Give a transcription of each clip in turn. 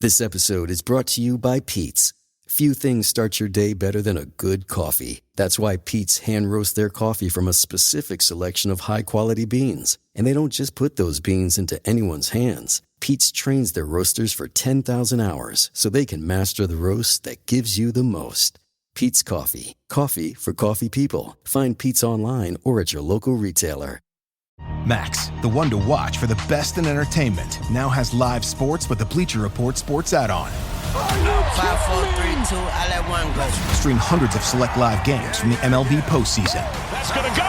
This episode is brought to you by Pete's. Few things start your day better than a good coffee. That's why Pete's hand roast their coffee from a specific selection of high-quality beans. And they don't just put those beans into anyone's hands. Pete's trains their roasters for 10,000 hours so they can master the roast that gives you the most. Pete's Coffee. Coffee for coffee people. Find Pete's online or at your local retailer. Max, the one to watch for the best in entertainment, now has live sports with the Bleacher Report sports add-on. 5, 4, 3, 2, I let one go. Stream hundreds of select live games from the MLB postseason. That's gonna go!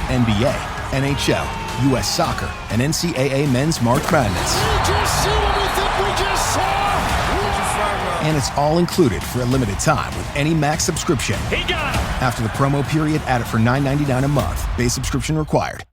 NBA, NHL, U.S. Soccer, and NCAA Men's March Madness. We just see what we think we just saw! And it's all included for a limited time with any Max subscription. He got him! After the promo period, add it for $9.99 a month. Base subscription required.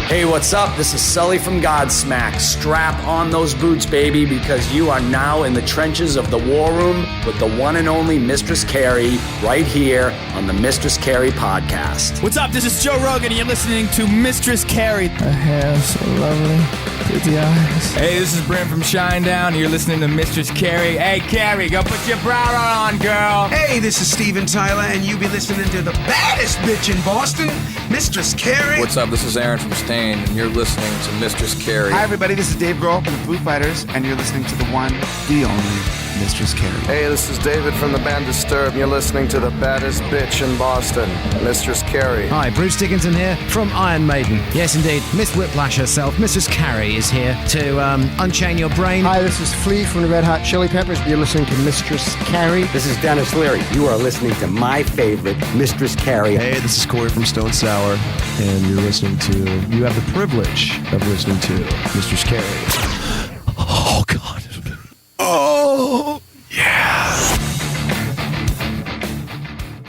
Hey, what's up? This is Sully from Godsmack. Strap on those boots, baby, because you are now in the trenches of the war room with the one and only Mistress Carrie right here on the Mistress Carrie podcast. What's up? This is Joe Rogan, and you're listening to Mistress Carrie. Her hair so lovely. Pretty eyes. Hey, this is Brent from Shinedown, and you're listening to Mistress Carrie. Hey, Carrie, go put your bra on, girl. Hey, this is Steven Tyler, and you be listening to the baddest bitch in Boston, Mistress Carrie. What's up? This is Aaron from Stain, and you're listening to Mistress Carrie. Hi, everybody. This is Dave Grohl from the Foo Fighters, and you're listening to the one, the only Mistress Carrie. Hey, this is David from the band Disturbed, and you're listening to the baddest bitch in Boston, Mistress Carrie. Hi, Bruce Dickinson here from Iron Maiden. Yes, indeed, Miss Whiplash herself, Mistress Carrie, is here to unchain your brain. Hi, this is Flea from the Red Hot Chili Peppers. You're listening to Mistress Carrie. This is Dennis Leary. You are listening to my favorite, Mistress Carrie. Hey, this is Corey from Stone Sour, and you have the privilege of listening to Mistress Carrie. Oh, God. Oh, yeah.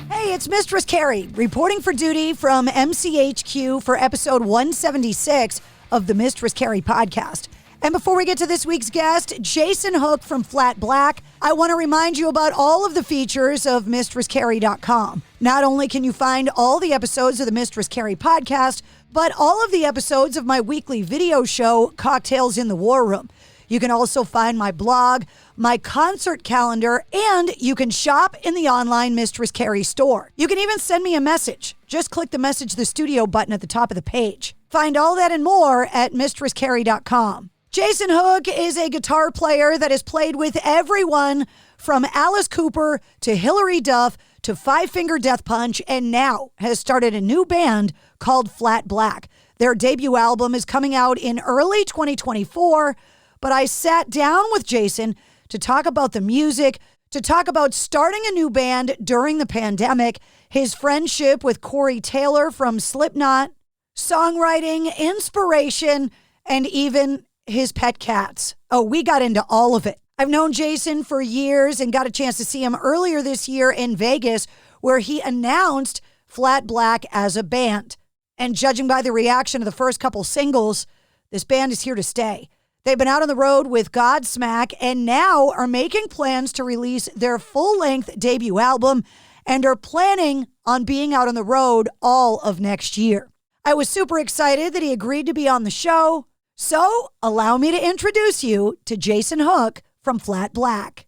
Hey, it's Mistress Carrie, reporting for duty from MCHQ for episode 176 of the Mistress Carrie podcast. And before we get to this week's guest, Jason Hook from Flat Black, I want to remind you about all of the features of MistressCarrie.com. Not only can you find all the episodes of the Mistress Carrie podcast, but all of the episodes of my weekly video show, Cocktails in the War Room. You can also find my blog, my concert calendar, and you can shop in the online Mistress Carrie store. You can even send me a message. Just click the Message the Studio button at the top of the page. Find all that and more at MistressCarrie.com. Jason Hook is a guitar player that has played with everyone from Alice Cooper to Hilary Duff to Five Finger Death Punch, and now has started a new band called Flat Black. Their debut album is coming out in early 2024, but I sat down with Jason to talk about the music, to talk about starting a new band during the pandemic, his friendship with Corey Taylor from Slipknot, songwriting, inspiration, and even his pet cats. Oh, we got into all of it. I've known Jason for years and got a chance to see him earlier this year in Vegas, where he announced Flat Black as a band. And judging by the reaction of the first couple singles, this band is here to stay. They've been out on the road with Godsmack and now are making plans to release their full-length debut album and are planning on being out on the road all of next year. I was super excited that he agreed to be on the show. So allow me to introduce you to Jason Hook from Flat Black.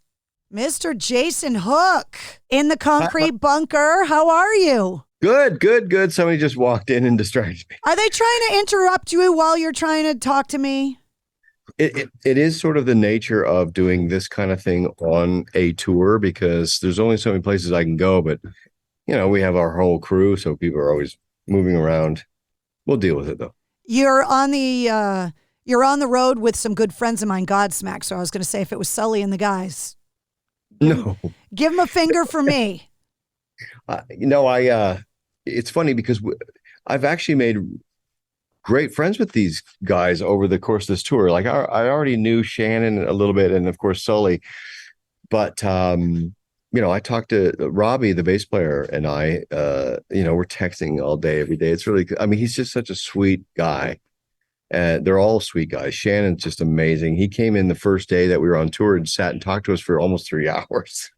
Mr. Jason Hook in the concrete bunker. How are you? Good. Somebody just walked in and distracted me. Are they trying to interrupt you while you're trying to talk to me? It is sort of the nature of doing this kind of thing on a tour because there's only so many places I can go. But, you know, we have our whole crew, so people are always moving around. We'll deal with it, though. You're on the road with some good friends of mine, Godsmack. So I was going to say, if it was Sully and the guys, no, give them a finger for me. It's funny because I've actually made great friends with these guys over the course of this tour. Like I already knew Shannon a little bit, and of course Sully, but I talked to Robbie, the bass player, and we're texting all day, every day. It's really, he's just such a sweet guy. And they're all sweet guys. Shannon's just amazing. He came in the first day that we were on tour and sat and talked to us for almost 3 hours,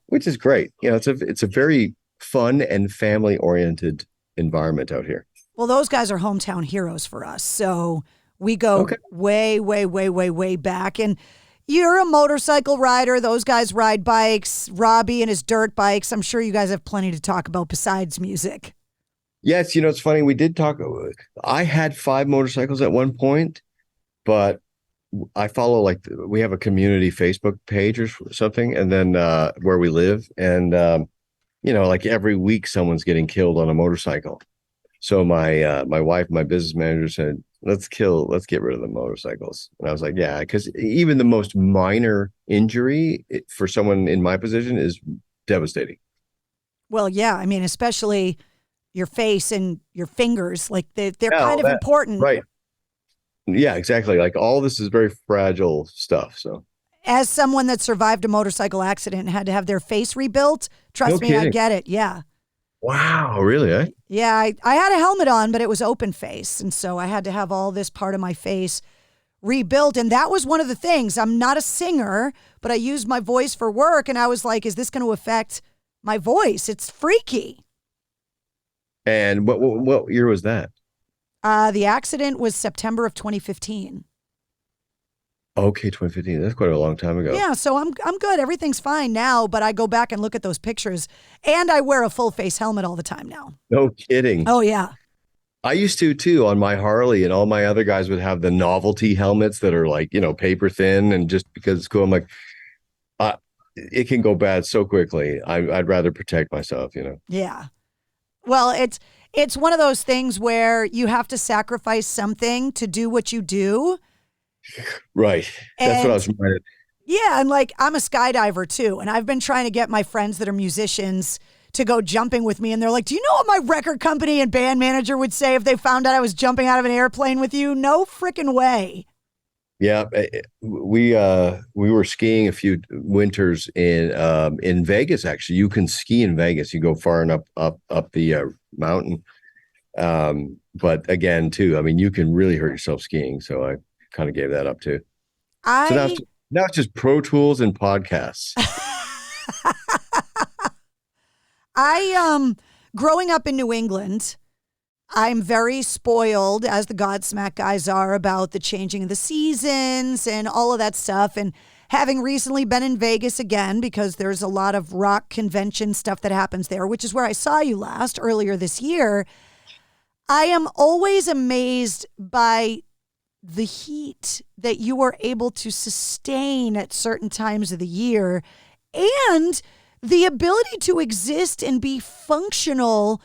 which is great. It's a very fun and family oriented environment out here. Well, those guys are hometown heroes for us. So we go way, way, way, way, way back. And you're a motorcycle rider. Those guys ride bikes. Robbie and his dirt bikes. I'm sure you guys have plenty to talk about besides music. Yes, it's funny. We did talk. I had 5 motorcycles at one point, but I follow we have a community Facebook page or something, and then where we live, and every week someone's getting killed on a motorcycle. So my wife, my business manager said, let's get rid of the motorcycles. And I was like, yeah, because even the most minor injury for someone in my position is devastating. Well, yeah, I mean, especially your face and your fingers, like they're kind of important. Right. Yeah, exactly. Like all this is very fragile stuff. So as someone that survived a motorcycle accident and had to have their face rebuilt, trust me, I get it. Yeah. Wow, really? Eh? Yeah, I had a helmet on, but it was open face. And so I had to have all this part of my face rebuilt. And that was one of the things. I'm not a singer, but I use my voice for work. And I was like, is this going to affect my voice? It's freaky. And what year was that? The accident was September of 2015. Okay, 2015. That's quite a long time ago. Yeah, so I'm good. Everything's fine now, but I go back and look at those pictures, and I wear a full face helmet all the time now. No kidding. Oh, yeah. I used to, too, on my Harley, and all my other guys would have the novelty helmets that are like, paper thin, and just because it's cool, I'm like, it can go bad so quickly. I'd rather protect myself, Yeah. Well, it's one of those things where you have to sacrifice something to do what you do. Right. That's what I was reminded. Yeah. And I'm a skydiver too. And I've been trying to get my friends that are musicians to go jumping with me. And they're like, do you know what my record company and band manager would say if they found out I was jumping out of an airplane with you? No freaking way. Yeah. We were skiing a few winters in Vegas. Actually, you can ski in Vegas. You go far enough up the mountain. But again, too, I mean, you can really hurt yourself skiing. So I kind of gave that up too. So now it's just Pro Tools and podcasts. Growing up in New England, I'm very spoiled, as the Godsmack guys are, about the changing of the seasons and all of that stuff. And having recently been in Vegas again, because there's a lot of rock convention stuff that happens there, which is where I saw you last earlier this year, I am always amazed by the heat that you are able to sustain at certain times of the year and the ability to exist and be functional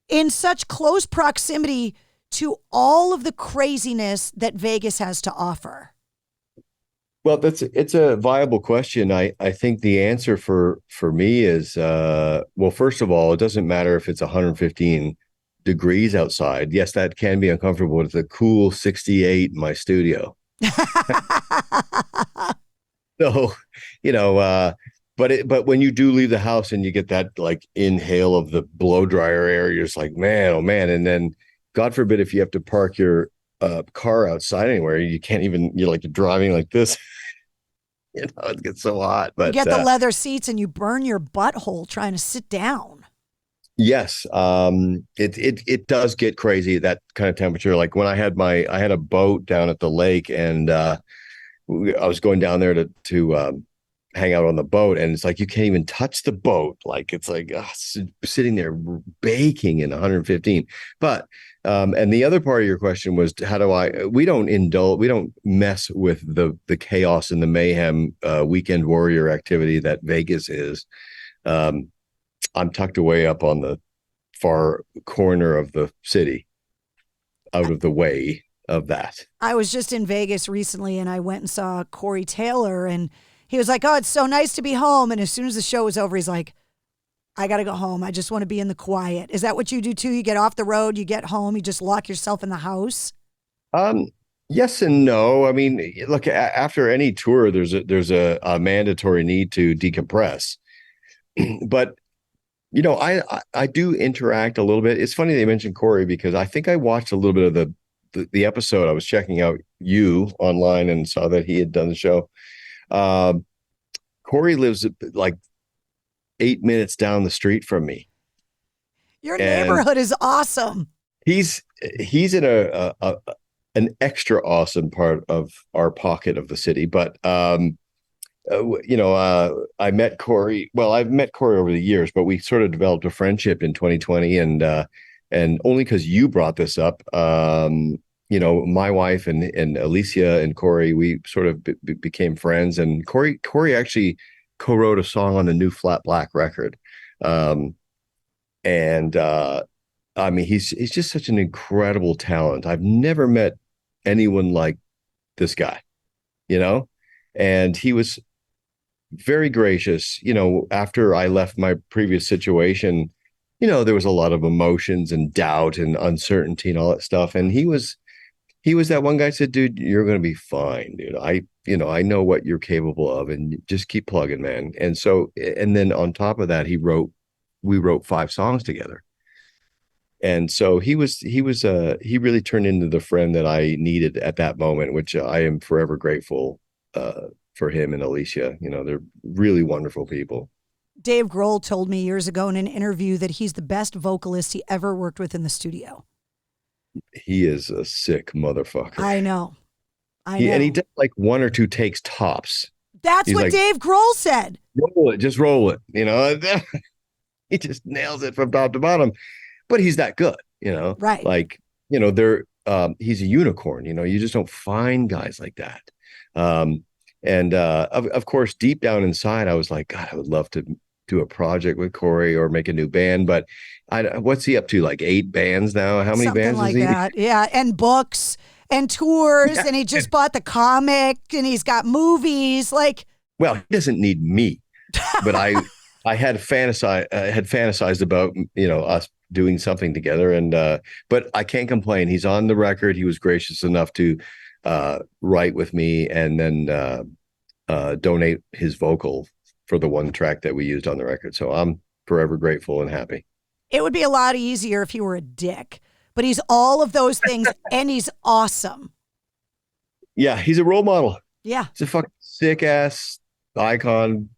in such close proximity to all of the craziness that Vegas has to offer. Well, it's a viable question. I think the answer for me is, well, first of all, it doesn't matter if it's 115 degrees outside. Yes, that can be uncomfortable. It's a cool 68 in my studio. So, but when you do leave the house and you get that inhale of the blow dryer air, you're just like, man, oh man. And then God forbid, if you have to park your car outside anywhere, you can't even, you're driving like this. It gets so hot. But you get the leather seats and you burn your butthole trying to sit down. Yes. It does get crazy, that kind of temperature. Like when I had a boat down at the lake, and I was going down there to hang out on the boat, and it's like you can't even touch the boat. It's sitting there baking in 115. But and the other part of your question was, we don't mess with the chaos and the mayhem weekend warrior activity that Vegas is. I'm tucked away up on the far corner of the city, out of the way of that. I was just in Vegas recently, and I went and saw Corey Taylor, and he was like, oh, it's so nice to be home. And as soon as the show was over, he's like, I got to go home. I just want to be in the quiet. Is that what you do too? You get off the road, you get home, you just lock yourself in the house? Yes and no. I mean, look, after any tour, there's a mandatory need to decompress. But I do interact a little bit. It's funny they mentioned Corey, because I think I watched a little bit of the episode. I was checking out you online and saw that he had done the show. Corey lives 8 minutes down the street from me. Your neighborhood is awesome. He's in an extra awesome part of our pocket of the city. But I met Corey. Well, I've met Corey over the years, but we sort of developed a friendship in 2020, and only because you brought this up. My wife and Alicia and Corey, we sort of became friends. And Corey actually co-wrote a song on the new Flat Black record. I mean, he's just such an incredible talent. I've never met anyone like this guy, and he was very gracious. After I left my previous situation, there was a lot of emotions and doubt and uncertainty and all that stuff. And he was that one guy who said, dude, you're going to be fine, dude. I know what you're capable of, and just keep plugging, man. And so, and then on top of that, we wrote 5 songs together. And so he really turned into the friend that I needed at that moment, which I am forever grateful for him and Alicia. They're really wonderful people. Dave Grohl told me years ago in an interview that he's the best vocalist he ever worked with in the studio. He is a sick motherfucker. I know. And he does like 1 or 2 takes tops. That's what Dave Grohl said. Just roll it. He just nails it from top to bottom. But he's that good, Right. Like, he's a unicorn, you just don't find guys like that. Of course, deep down inside, I was like, God, I would love to do a project with Corey or make a new band. But what's he up to? Like 8 bands now? How many bands like is he? That. Yeah. And books and tours. Yeah. And he just bought the comic and he's got movies. Well, he doesn't need me, but I had fantasized about, us doing something together. And, but I can't complain. He's on the record. He was gracious enough to write with me and then donate his vocal for the one track that we used on the record. So I'm forever grateful and happy. It would be a lot easier if he were a dick, but he's all of those things and he's awesome. Yeah, he's a role model. Yeah. He's a fucking sick ass icon,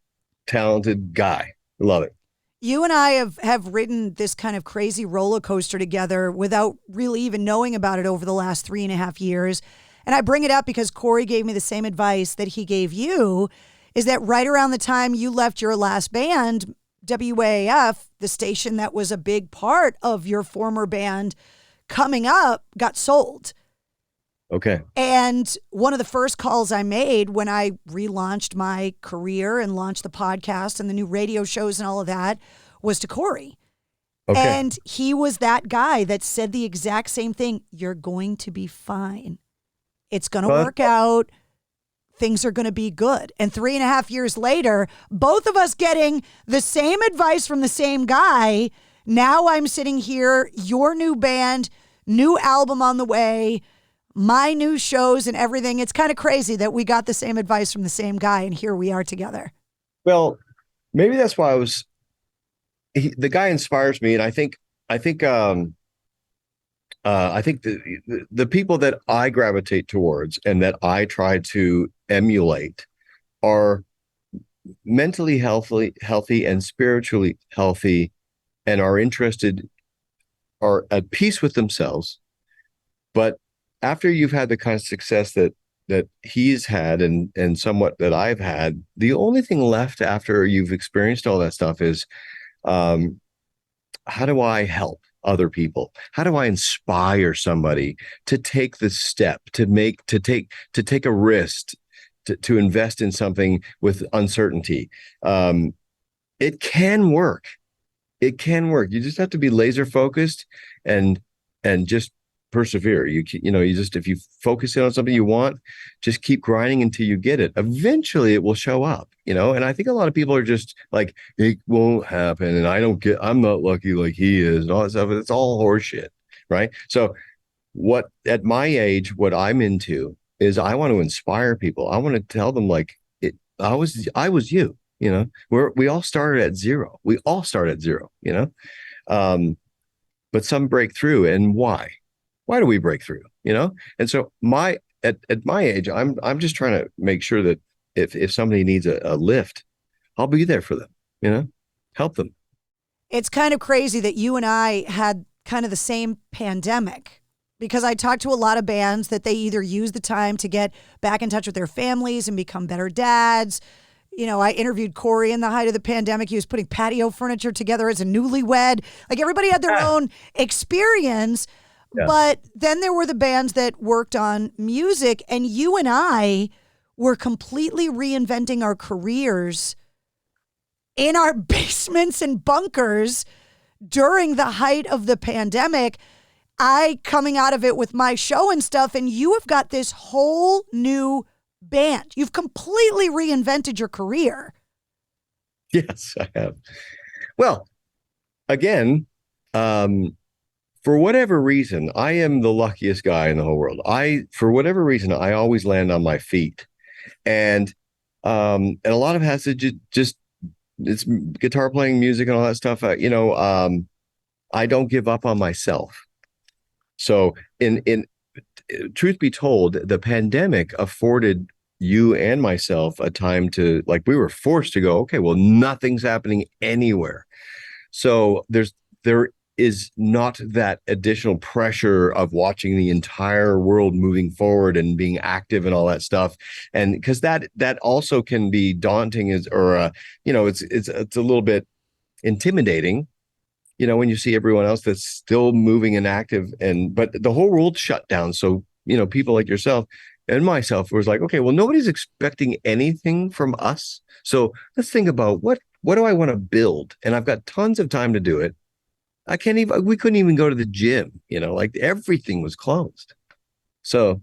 talented guy. Love it. You and I have ridden this kind of crazy roller coaster together without really even knowing about it over the last 3.5 years. And I bring it up because Corey gave me the same advice that he gave you, is that right around the time you left your last band, WAAF, the station that was a big part of your former band coming up, got sold. Okay. And one of the first calls I made when I relaunched my career and launched the podcast and the new radio shows and all of that was to Corey. Okay. And he was that guy that said the exact same thing. You're going to be fine. It's going to work out. Things are going to be good. And 3.5 years later, both of us getting the same advice from the same guy. Now I'm sitting here, your new band, new album on the way, my new shows and everything. It's kind of crazy that we got the same advice from the same guy, and here we are together. Well, maybe that's why the guy inspires me, and I think the people that I gravitate towards and that I try to emulate are mentally healthy and spiritually healthy, and are at peace with themselves. But after you've had the kind of success that he's had and somewhat that I've had, the only thing left after you've experienced all that stuff is, how do I help other people? How do I inspire somebody to take the step, to take a risk, to invest in something with uncertainty? It can work. It can work. You just have to be laser focused and just persevere. If you focus in on something you want, just keep grinding until you get it. Eventually it will show up, and I think a lot of people are just like, it won't happen, and I'm not lucky like he is, and all that stuff. It's all horseshit, right? So at my age, what I'm into is I want to inspire people. I want to tell them I was you, we all started at zero. We all start at zero, but some break through. And why? Why do we break through? And so at my age, I'm just trying to make sure that if somebody needs a lift, I'll be there for them, help them. It's kind of crazy that you and I had kind of the same pandemic, because I talked to a lot of bands that they either use the time to get back in touch with their families and become better dads. You know, I interviewed Corey in the height of the pandemic. He was putting patio furniture together as a newlywed. Like, everybody had their own experience. Yeah. But then there were the bands that worked on music, and you and I were completely reinventing our careers in our basements and bunkers during the height of the pandemic. I coming out of it with my show and stuff, and you have got this whole new band. You've completely reinvented your career. Yes, I have. Well, again, for whatever reason, I am the luckiest guy in the whole world. For whatever reason, I always land on my feet. And a lot of it has to just it's guitar playing, music, and all that stuff. I don't give up on myself. So in truth be told, the pandemic afforded you and myself a time to, like, we were forced to go, okay, well, nothing's happening anywhere. So there is not that additional pressure of watching the entire world moving forward and being active and all that stuff. And because that also can be daunting, it's a little bit intimidating, when you see everyone else that's still moving and active, but the whole world shut down. So, people like yourself and myself was like, okay, well, nobody's expecting anything from us. So let's think about what do I want to build? And I've got tons of time to do it. We couldn't even go to the gym, like everything was closed. So,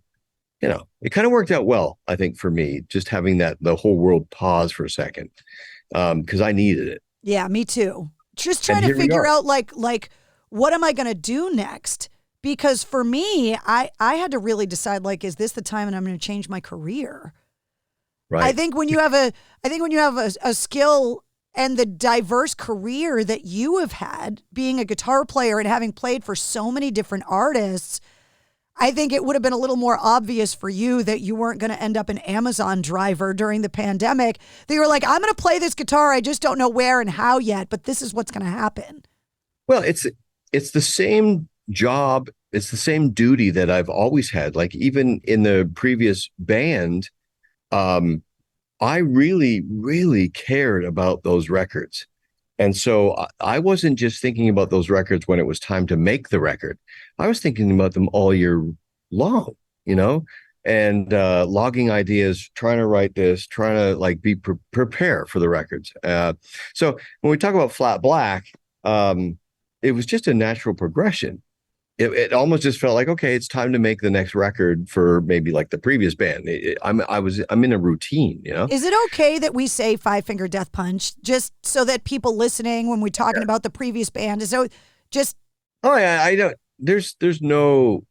it kind of worked out well, I think, for me, just having the whole world pause for a second, because I needed it. Yeah, me too. Just trying to figure out like, what am I going to do next? Because for me, I had to really decide, like, is this the time and I'm going to change my career? Right. I think when you have a skill and the diverse career that you have had, being a guitar player and having played for so many different artists, I think it would have been a little more obvious for you that you weren't going to end up an Amazon driver during the pandemic. That you were like, I'm going to play this guitar. I just don't know where and how yet, but this is what's going to happen. Well, it's the same job. It's the same duty that I've always had. Like, even in the previous band, I really, really cared about those records. And so I wasn't just thinking about those records when it was time to make the record. I was thinking about them all year long, and logging ideas, trying to write this, trying to prepare for the records. So when we talk about Flat Black, it was just a natural progression. It almost just felt like, okay, it's time to make the next record for maybe like the previous band. I'm in a routine, Is it okay that we say Five Finger Death Punch, just so that people listening, when we're talking about the previous band, Oh yeah, I don't. There's no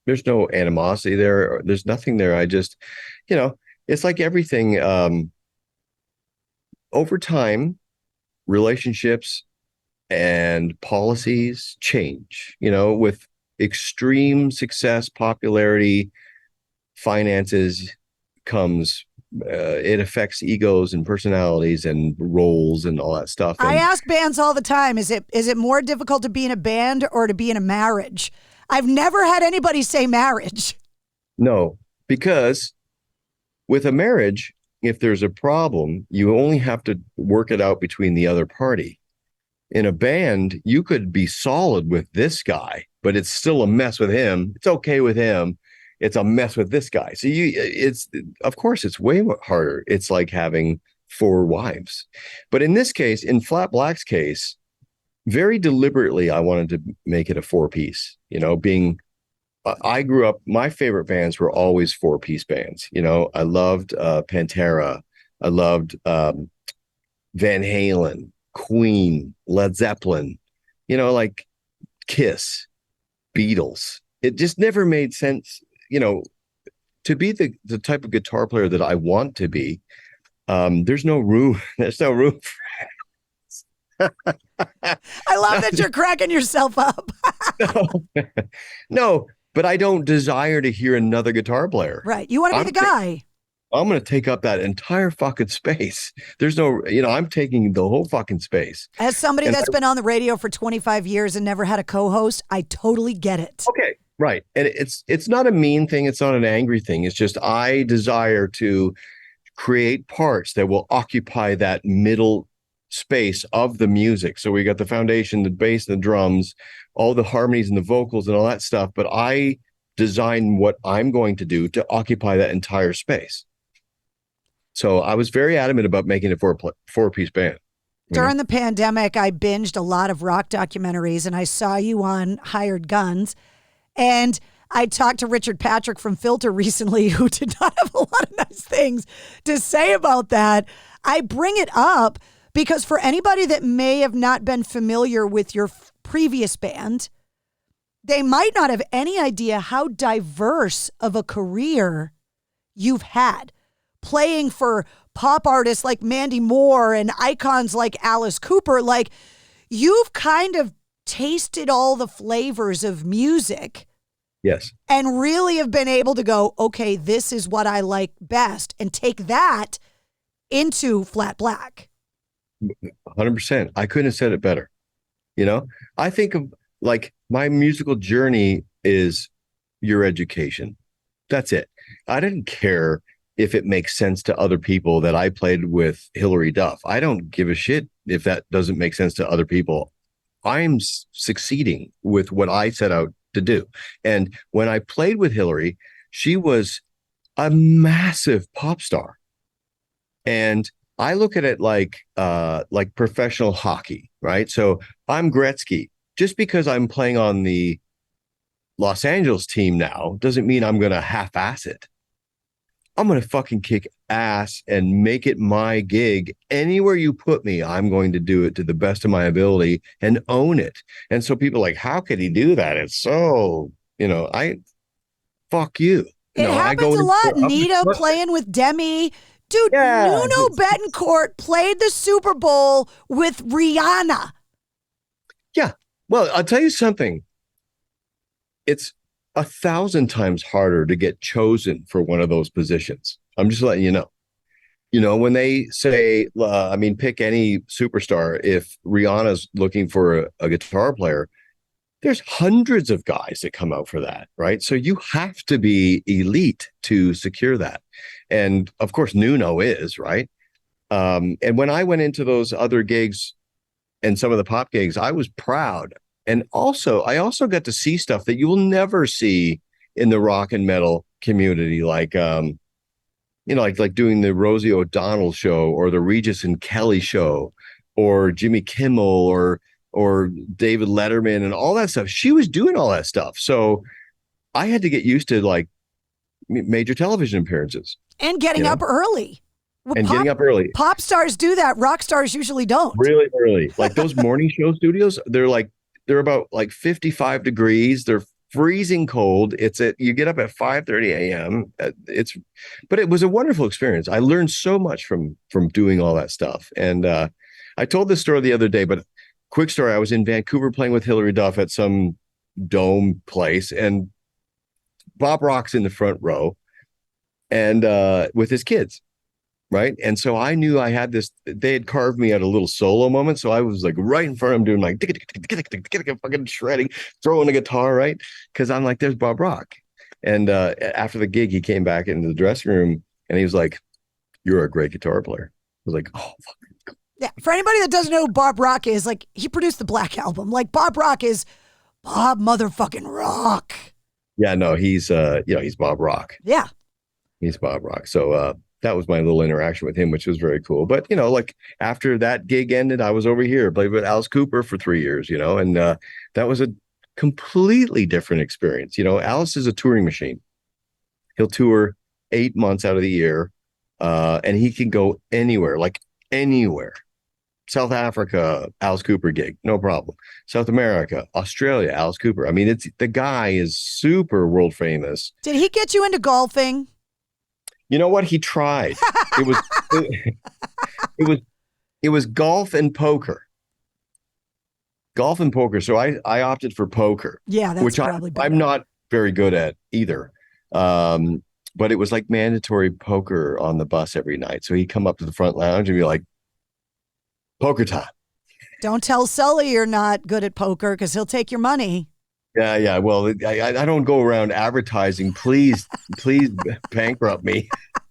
animosity there. There's nothing there. I just, it's like everything. Over time, relationships and policies change, with extreme success, popularity, finances comes, it affects egos and personalities and roles and all that stuff. And I ask bands all the time, is it more difficult to be in a band or to be in a marriage? I've never had anybody say marriage. No, because with a marriage, if there's a problem, you only have to work it out between the other party. In a band, you could be solid with this guy, but it's still a mess with him. It's okay with him. It's a mess with this guy. So of course, it's way harder. It's like having 4 wives. But in this case, in Flat Black's case, very deliberately, I wanted to make it a 4-piece, I grew up, my favorite bands were always 4-piece bands. I loved Pantera. I loved Van Halen, Queen, Led Zeppelin, like Kiss, Beatles. It just never made sense, to be the type of guitar player that I want to be. There's no room. There's no room for I love that you're cracking yourself up. No, but I don't desire to hear another guitar player. Right. You want to be the guy. I'm going to take up that entire fucking space. There's no, I'm taking the whole fucking space. As somebody that's been on the radio for 25 years and never had a co-host, I totally get it. Okay, right. And it's not a mean thing. It's not an angry thing. It's just I desire to create parts that will occupy that middle space of the music. So we got the foundation, the bass, the drums, all the harmonies and the vocals and all that stuff. But I design what I'm going to do to occupy that entire space. So I was very adamant about making it for a four-piece band. During the pandemic, I binged a lot of rock documentaries, and I saw you on Hired Guns. And I talked to Richard Patrick from Filter recently, who did not have a lot of nice things to say about that. I bring it up because for anybody that may have not been familiar with your previous band, they might not have any idea how diverse of a career you've had. Playing for pop artists like Mandy Moore and icons like Alice Cooper. Like, you've kind of tasted all the flavors of music. Yes. And really have been able to go, okay, this is what I like best, and take that into Flat Black. 100%. I couldn't have said it better. I think of like my musical journey is your education. That's it. I didn't care if it makes sense to other people that I played with Hilary Duff. I don't give a shit if that doesn't make sense to other people. I'm succeeding with what I set out to do. And when I played with Hilary, she was a massive pop star. And I look at it like professional hockey, right? So I'm Gretzky. Just because I'm playing on the Los Angeles team now doesn't mean I'm going to half-ass it. I'm going to fucking kick ass and make it my gig. Anywhere you put me, I'm going to do it to the best of my ability and own it. And so people are like, how could he do that? It's so, fuck you. It happens a lot. Nita playing with Demi. Dude, Nuno Betancourt played the Super Bowl with Rihanna. Yeah. Well, I'll tell you something. It's 1,000 times harder to get chosen for one of those positions. I'm just letting you know. When they say, pick any superstar, if Rihanna's looking for a guitar player, there's hundreds of guys that come out for that, right? So you have to be elite to secure that. And of course, Nuno is, right? And when I went into those other gigs and some of the pop gigs, I was proud. And I also got to see stuff that you will never see in the rock and metal community, like doing the Rosie O'Donnell show or the Regis and Kelly show or Jimmy Kimmel or David Letterman and all that stuff. She was doing all that stuff. So I had to get used to like major television appearances. And getting up early. Getting up early. Pop stars do that. Rock stars usually don't. Really early. Like those morning show studios, they're about like 55 degrees. They're freezing cold. You get up at 5:30 a.m. But it was a wonderful experience. I learned so much from doing all that stuff. And I told this story the other day, but quick story. I was in Vancouver playing with Hilary Duff at some dome place, and Bob Rock's in the front row and with his kids. Right. And so I knew I had this, they had carved me at a little solo moment. So I was like right in front of him doing like fucking shredding, throwing a guitar, right? Because I'm like, there's Bob Rock. And after the gig, he came back into the dressing room and he was like, you're a great guitar player. I was like, oh, fuck. Yeah. For anybody that doesn't know who Bob Rock is, like, he produced the Black Album. Like, Bob Rock is Bob motherfucking Rock. Yeah, no, he's Bob Rock. Yeah. He's Bob Rock. So, that was my little interaction with him, which was very cool. But, like after that gig ended, I was over here, played with Alice Cooper for 3 years, and that was a completely different experience. Alice is a touring machine. He'll tour 8 months out of the year, and he can go anywhere, like anywhere. South Africa, Alice Cooper gig, no problem. South America, Australia, Alice Cooper. I mean, the guy is super world famous. Did he get you into golfing? You know what? He tried. It was golf and poker. Golf and poker. So I opted for poker. Yeah, that's which probably better. I'm not very good at either. but it was like mandatory poker on the bus every night. So he'd come up to the front lounge and be like, poker time. Don't tell Sully you're not good at poker because he'll take your money. Yeah. Well, I don't go around advertising. Please bankrupt me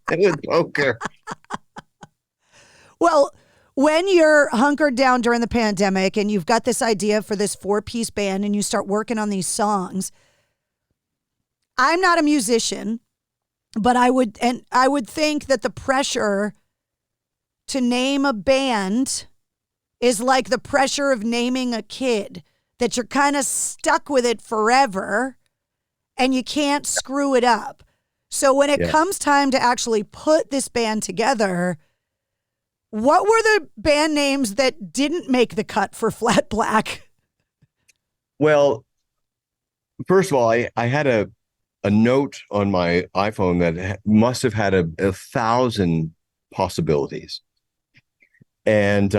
with poker. Well, when you're hunkered down during the pandemic and you've got this idea for this 4-piece band and you start working on these songs, I'm not a musician, but I would think that the pressure to name a band is like the pressure of naming a kid, that you're kind of stuck with it forever and you can't screw it up. So when it comes time to actually put this band together, what were the band names that didn't make the cut for Flat Black? Well, first of all, I had a note on my iPhone that must have had a 1,000 possibilities. And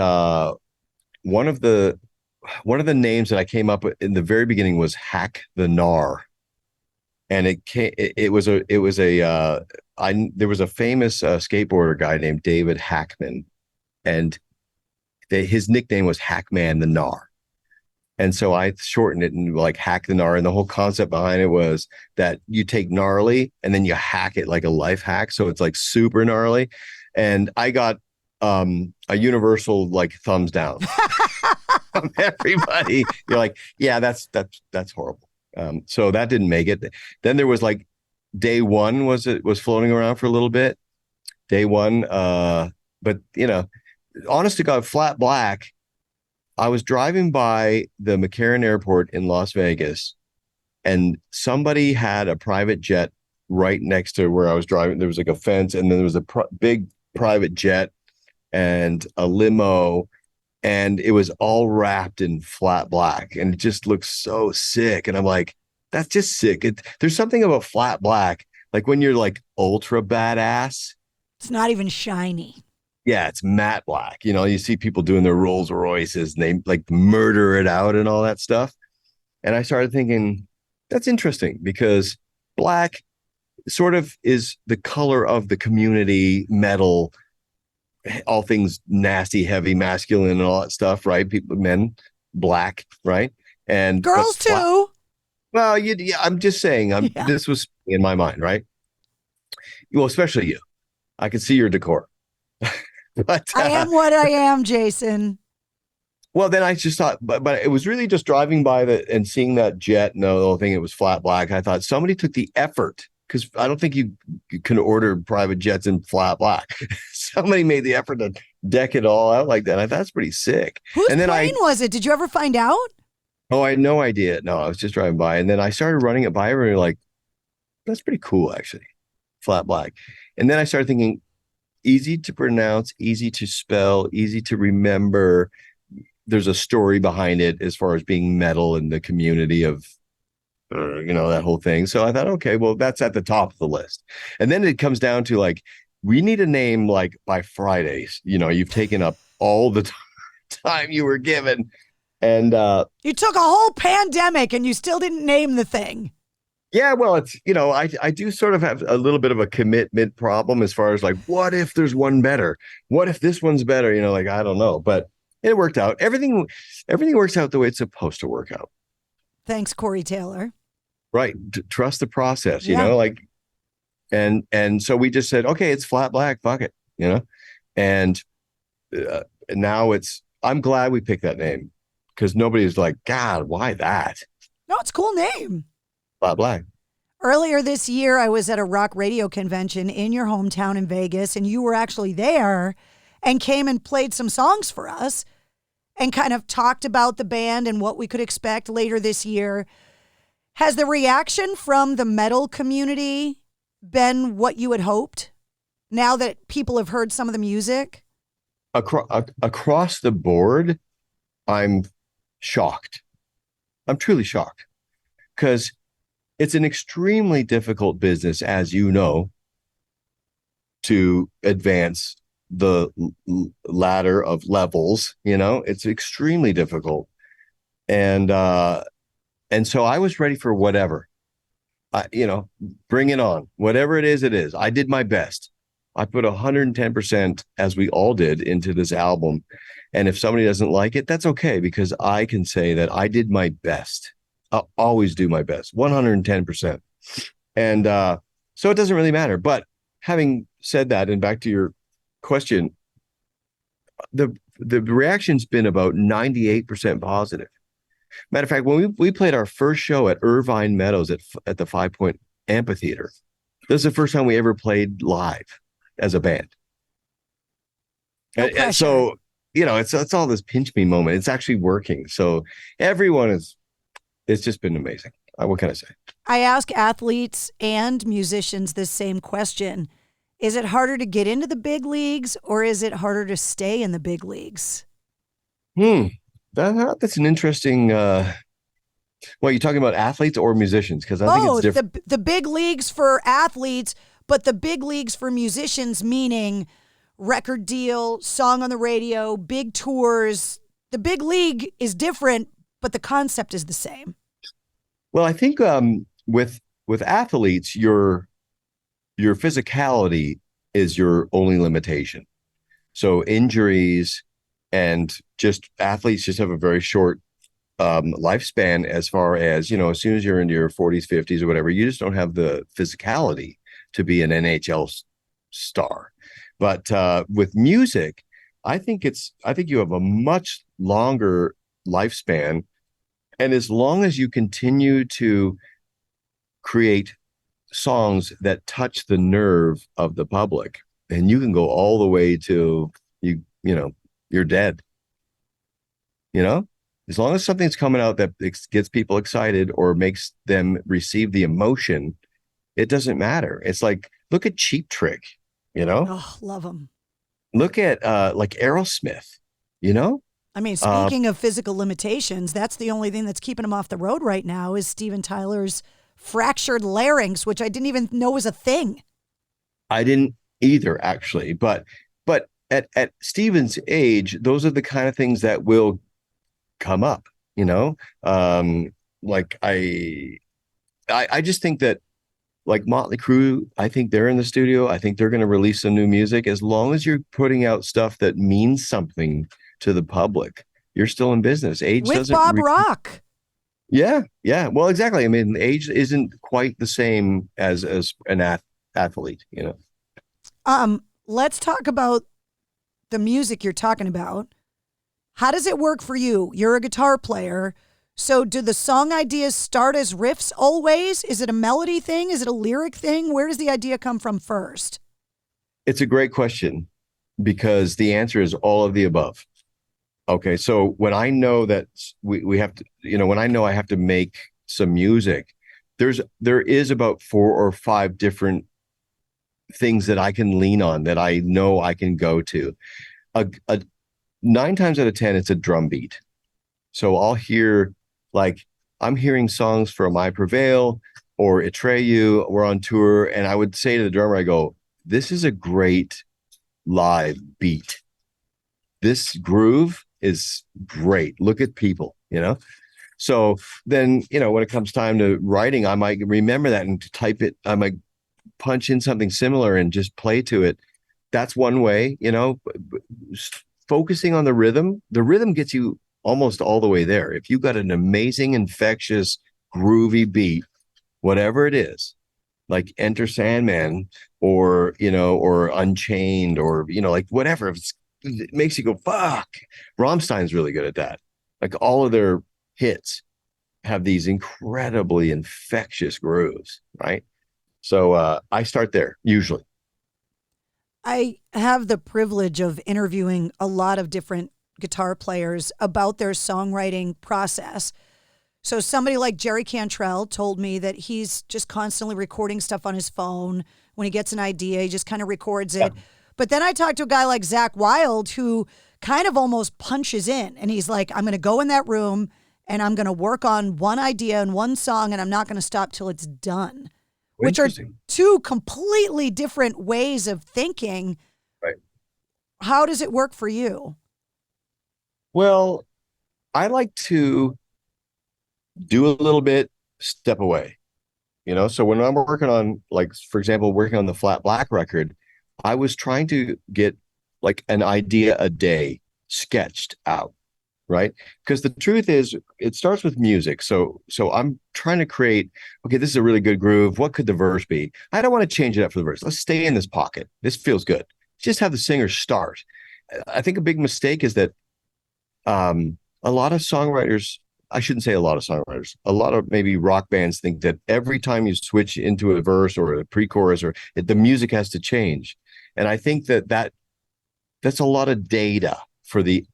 one of the names that I came up with in the very beginning was Hack the Gnar. And there was a famous skateboarder guy named David Hackman, and his nickname was Hackman the Gnar. And so I shortened it and like Hack the Gnar. And the whole concept behind it was that you take gnarly and then you hack it like a life hack. So it's like super gnarly. And I got a universal like thumbs down from everybody. You're like, yeah, that's horrible. So that didn't make it. Then there was like Day One was floating around for a little bit. Day One. But you know, honest to God, Flat Black. I was driving by the McCarran Airport in Las Vegas, and somebody had a private jet right next to where I was driving. There was like a fence, and then there was a big private jet and a limo, and it was all wrapped in Flat Black, and it just looks so sick. And I'm like, that's just sick. There's something about Flat Black, like when you're like ultra badass. It's not even shiny. Yeah, it's matte black. You know, you see people doing their Rolls Royces and they like murder it out and all that stuff. And I started thinking, that's interesting because black sort of is the color of the community, metal, all things nasty, heavy, masculine, and all that stuff, right? People, men, black, right? And girls too. Well, I'm just saying, this was in my mind, right? Well, especially you. I could see your decor. But I am what I am, Jason. Well, then I just thought, but it was really just driving by and seeing that jet and the whole thing. It was Flat Black. I thought somebody took the effort, because I don't think you can order private jets in Flat Black. Somebody made the effort to deck it all out like that. I thought that's pretty sick. Whose plane was it? Did you ever find out? Oh, I had no idea. No, I was just driving by, and then I started running it by everyone. Like, that's pretty cool, actually. Flat Black. And then I started thinking, easy to pronounce, easy to spell, easy to remember. There's a story behind it as far as being metal in the community of, that whole thing. So I thought, okay, well, that's at the top of the list. And then it comes down to like, we need a name like by Fridays. You've taken up all the time you were given. And you took a whole pandemic and you still didn't name the thing. Yeah, well, it's, I do sort of have a little bit of a commitment problem as far as like, what if there's one better? What if this one's better? Like, I don't know, but it worked out. Everything works out the way it's supposed to work out. Thanks, Corey Taylor. Right. Trust the process, like, and so we just said, okay, it's Flat Black, fuck it, and now I'm glad we picked that name because nobody's like, God, why that? No, it's a cool name. Flat Black. Earlier this year, I was at a rock radio convention in your hometown in Vegas, and you were actually there and came and played some songs for us and kind of talked about the band and what we could expect later this year. Has the reaction from the metal community been what you had hoped now that people have heard some of the music? Across the board, I'm shocked. I'm truly shocked because it's an extremely difficult business, as you know, to advance the ladder of levels. It's extremely difficult. And so I was ready for whatever. bring it on. Whatever it is, it is. I did my best. I put 110%, as we all did, into this album. And if somebody doesn't like it, that's okay, because I can say that I did my best. I'll always do my best, 110%. And so it doesn't really matter. But having said that, and back to your question, the reaction's been about 98% positive. Matter of fact, when we played our first show at Irvine Meadows at the 5 Point Amphitheater, this is the first time we ever played live as a band. And so, it's all this pinch me moment. It's actually working. So it's just been amazing. What can I say? I ask athletes and musicians this same question. Is it harder to get into the big leagues, or is it harder to stay in the big leagues? That's an interesting. Well, you're talking about athletes or musicians? Because I think it's different. The big leagues for athletes, but the big leagues for musicians, meaning record deal, song on the radio, big tours. The big league is different, but the concept is the same. Well, I think with athletes, your physicality is your only limitation. So injuries and just athletes just have a very short lifespan, as far as, as soon as you're into your 40s, 50s or whatever, you just don't have the physicality to be an NHL star. But with music, I think you have a much longer lifespan. And as long as you continue to create songs that touch the nerve of the public, and you can go all the way to you're dead. As long as something's coming out that gets people excited or makes them receive the emotion, it doesn't matter. It's like, look at Cheap Trick, Oh, love them. Look at like Aerosmith, I mean, speaking of physical limitations, that's the only thing that's keeping him off the road right now is Steven Tyler's fractured larynx, which I didn't even know was a thing. I didn't either, actually. But at Steven's age, those are the kind of things that will come up, like I just think that, like Motley Crue, I think they're in the studio. I think they're going to release some new music. As long as you're putting out stuff that means something to the public, you're still in business. Age with doesn't Bob Rock. Yeah. Well, exactly. I mean, age isn't quite the same as an athlete, Let's talk about the music you're talking about. How does it work for you? You're a guitar player. So do the song ideas start as riffs always? Is it a melody thing? Is it a lyric thing? Where does the idea come from first? It's a great question, because the answer is all of the above. Okay, so when I know that we have to, when I know I have to make some music, there is about 4 or 5 different things that I can lean on, that I know I can go to. 9 times out of 10, it's a drum beat. So I'll hear, like, I'm hearing songs from I Prevail or Atreyu. We're on tour, and I would say to the drummer, I go, this is a great live beat. This groove is great. Look at people, So then, when it comes time to writing, I might remember that and type it. I might punch in something similar and just play to it. That's one way, focusing on the rhythm gets you almost all the way there. If you've got an amazing, infectious, groovy beat, whatever it is, like Enter Sandman or, or Unchained or, like whatever, it makes you go, fuck. Rammstein's really good at that. Like all of their hits have these incredibly infectious grooves, right? So I start there usually. I have the privilege of interviewing a lot of different guitar players about their songwriting process. So somebody like Jerry Cantrell told me that he's just constantly recording stuff on his phone. When he gets an idea, he just kind of records it. Yeah. But then I talked to a guy like Zakk Wylde, who kind of almost punches in, and he's like, I'm going to go in that room and I'm going to work on one idea and one song, and I'm not going to stop till it's done. Which are 2 completely different ways of thinking. Right. How does it work for you? Well, I like to do a little bit, step away, So when I'm working on, like, for example, working on the Flat Black record, I was trying to get like an idea a day sketched out, right? Because the truth is, it starts with music. So I'm trying to create, okay, this is a really good groove. What could the verse be? I don't want to change it up for the verse. Let's stay in this pocket. This feels good. Just have the singer start. I think a big mistake is that a lot of songwriters, I shouldn't say a lot of songwriters, a lot of maybe rock bands think that every time you switch into a verse or a pre-chorus the music has to change. And I think that's a lot of data for the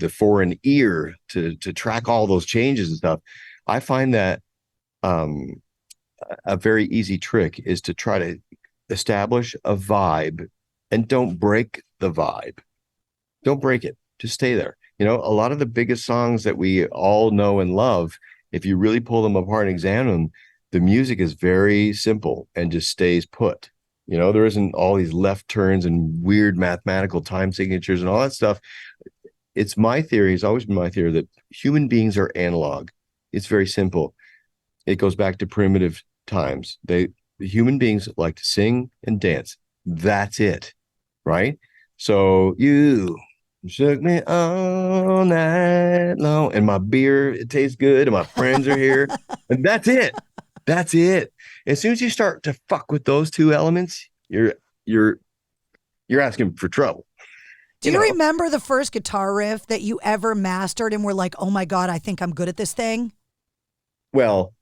foreign ear to track all those changes and stuff. I find that a very easy trick is to try to establish a vibe and don't break the vibe. Don't break it. Just stay there. A lot of the biggest songs that we all know and love, if you really pull them apart and examine them, the music is very simple and just stays put. There isn't all these left turns and weird mathematical time signatures and all that stuff. It's my theory, it's always been my theory, that human beings are analog. It's very simple. It goes back to primitive times. The human beings like to sing and dance. That's it, right? So you shook me all night long, and my beer, it tastes good, and my friends are here, and that's it. That's it. As soon as you start to fuck with those two elements, you're asking for trouble. Do you remember the first guitar riff that you ever mastered and were like, oh my God, I think I'm good at this thing? Well,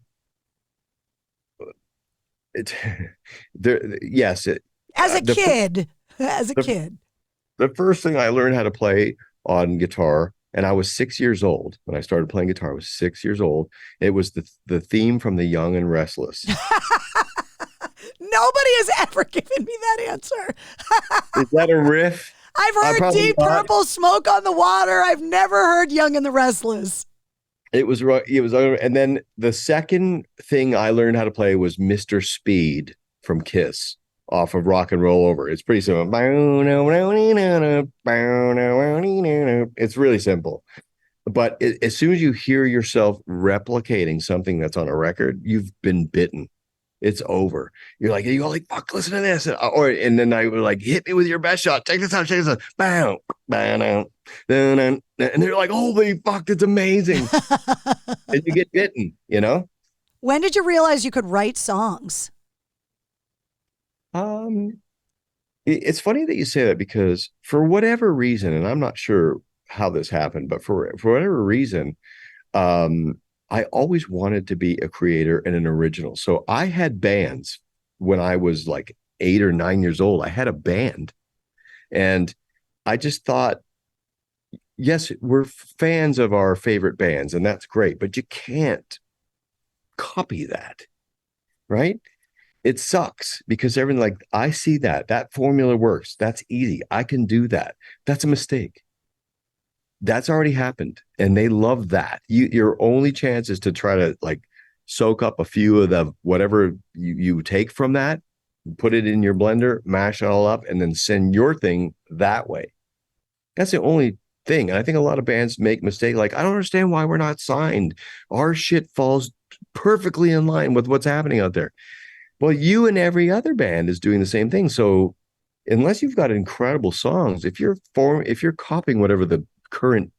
yes. As a kid. The first thing I learned how to play on guitar, and I was 6 years old when I started playing guitar. I was 6 years old. It was the theme from The Young and Restless. Nobody has ever given me that answer. Is that a riff? I've heard Deep Purple, Smoke on the Water. I've never heard Young and the Restless. It was, and then the second thing I learned how to play was Mr. Speed from Kiss off of Rock and Roll Over. It's pretty simple. It's really simple. But as soon as you hear yourself replicating something that's on a record, you've been bitten. It's over. You're like, fuck, listen to this. And then I would like, hit me with your best shot. Check this out. Bam, bam, and they're like, holy fuck, it's amazing. And you get bitten, When did you realize you could write songs? It's funny that you say that, because for whatever reason, and I'm not sure how this happened, but for whatever reason, I always wanted to be a creator and an original. So I had bands when I was like 8 or 9 years old. I had a band, and I just thought, yes, we're fans of our favorite bands, and that's great, but you can't copy that, right? It sucks, because everyone like, I see that formula works. That's easy. I can do that. That's a mistake. That's already happened, and they love that. Your only chance is to try to like soak up a few of the whatever you take from that, put it in your blender, mash it all up, and then send your thing that way. That's the only thing. And I think a lot of bands make mistakes. Like, I don't understand why we're not signed. Our shit falls perfectly in line with what's happening out there. Well, you and every other band is doing the same thing. So unless you've got incredible songs, if you're copying whatever the current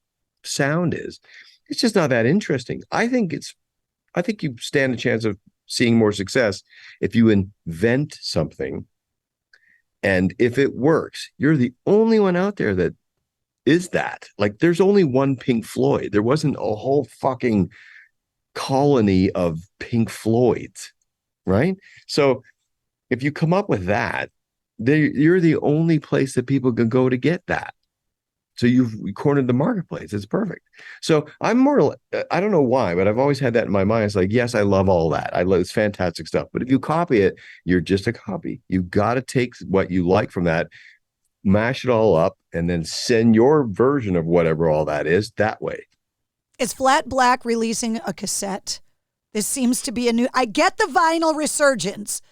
sound is, it's just not that interesting. I think you stand a chance of seeing more success if you invent something, and if it works, you're the only one out there that is that. Like, there's only one Pink Floyd. There wasn't a whole fucking colony of Pink Floyds, right? So if you come up with that, you're the only place that people can go to get that. So you've cornered the marketplace. It's perfect. So I'm more, I don't know why, but I've always had that in my mind. It's like, yes, I love all that. It's fantastic stuff. But if you copy it, you're just a copy. You got to take what you like from that, mash it all up, and then send your version of whatever all that is that way. Is Flat Black releasing a cassette? This seems to be a new, I get the vinyl resurgence.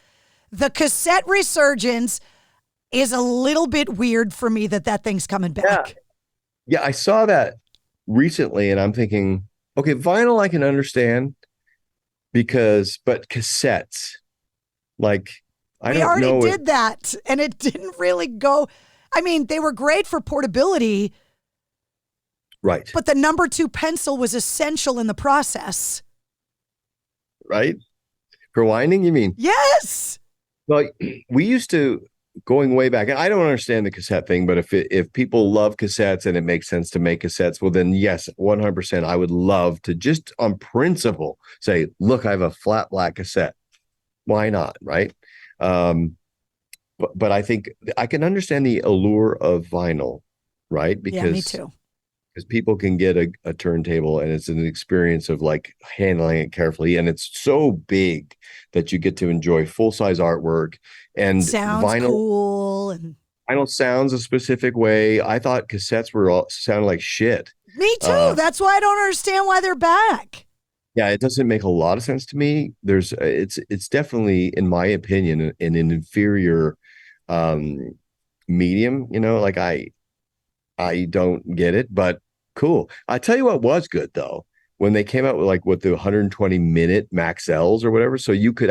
The cassette resurgence is a little bit weird for me that thing's coming back. Yeah, I saw that recently, and I'm thinking, okay, vinyl I can understand, but cassettes, like, I we don't already know. did that, and it didn't really go. I mean, they were great for portability. Right. But the number 2 pencil was essential in the process. Right? For winding, you mean? Yes. Well, we used to, going way back, and I don't understand the cassette thing, but if people love cassettes and it makes sense to make cassettes, well, then yes, 100%, I would love to just on principle say, look, I have a flat black cassette. Why not? Right. But I think I can understand the allure of vinyl, right? Because yeah, me too. Because people can get a turntable and it's an experience of like handling it carefully. And it's so big that you get to enjoy full-size artwork and sounds cool. And vinyl sounds a specific way. I thought cassettes sounded like shit. Me too. That's why I don't understand why they're back. Yeah, it doesn't make a lot of sense to me. It's definitely, in my opinion, an inferior medium. Like I don't get it, but cool. I tell you what was good though, when they came out with the 120-minute Max L's or whatever. So you could